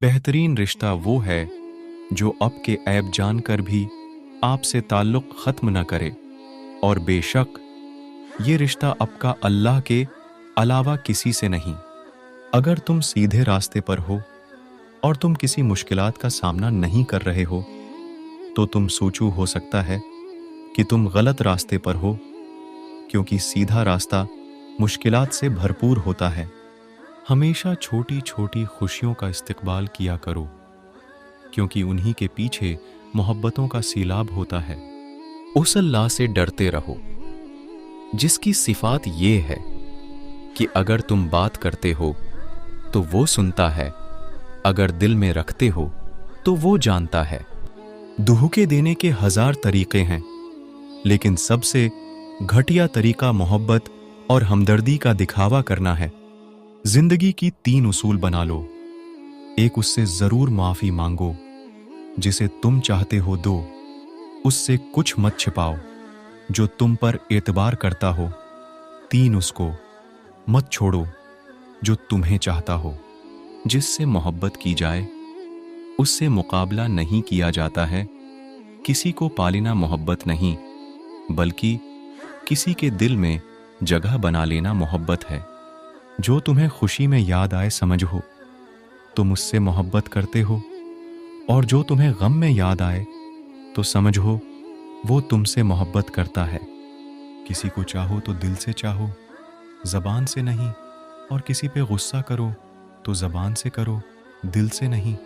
बेहतरीन रिश्ता वो है जो अब के ऐब जानकर भी आपसे ताल्लुक़ ख़त्म न करे, और बेशक ये रिश्ता आपका अल्लाह के अलावा किसी से नहीं। अगर तुम सीधे रास्ते पर हो और तुम किसी मुश्किलात का सामना नहीं कर रहे हो, तो तुम सोचो हो सकता है कि तुम गलत रास्ते पर हो, क्योंकि सीधा रास्ता मुश्किलात से भरपूर होता है। हमेशा छोटी छोटी खुशियों का इस्तकबाल किया करो, क्योंकि उन्हीं के पीछे मोहब्बतों का सीलाब होता है। उस अल्लाह से डरते रहो जिसकी सिफात ये है कि अगर तुम बात करते हो तो वो सुनता है, अगर दिल में रखते हो तो वो जानता है। धोखे देने के 1000 तरीके हैं, लेकिन सबसे घटिया तरीका मोहब्बत और हमदर्दी का दिखावा करना है। जिंदगी की 3 उसूल बना लो। एक, उससे जरूर माफी मांगो, जिसे तुम चाहते हो दो। उससे कुछ मत छिपाओ जो तुम पर एतबार करता हो। 3, उसको मत छोड़ो जो तुम्हें चाहता हो। जिससे मोहब्बत की जाए उससे मुकाबला नहीं किया जाता है। किसी को पालेना मोहब्बत नहीं, बल्कि किसी के दिल में जगह बना लेना मोहब्बत है। जो तुम्हें खुशी में याद आए समझो तुम उससे मोहब्बत करते हो, और जो तुम्हें गम में याद आए तो समझो वो तुमसे मोहब्बत करता है। किसी को चाहो तो दिल से चाहो, ज़बान से नहीं, और किसी पे गुस्सा करो तो ज़बान से करो, दिल से नहीं।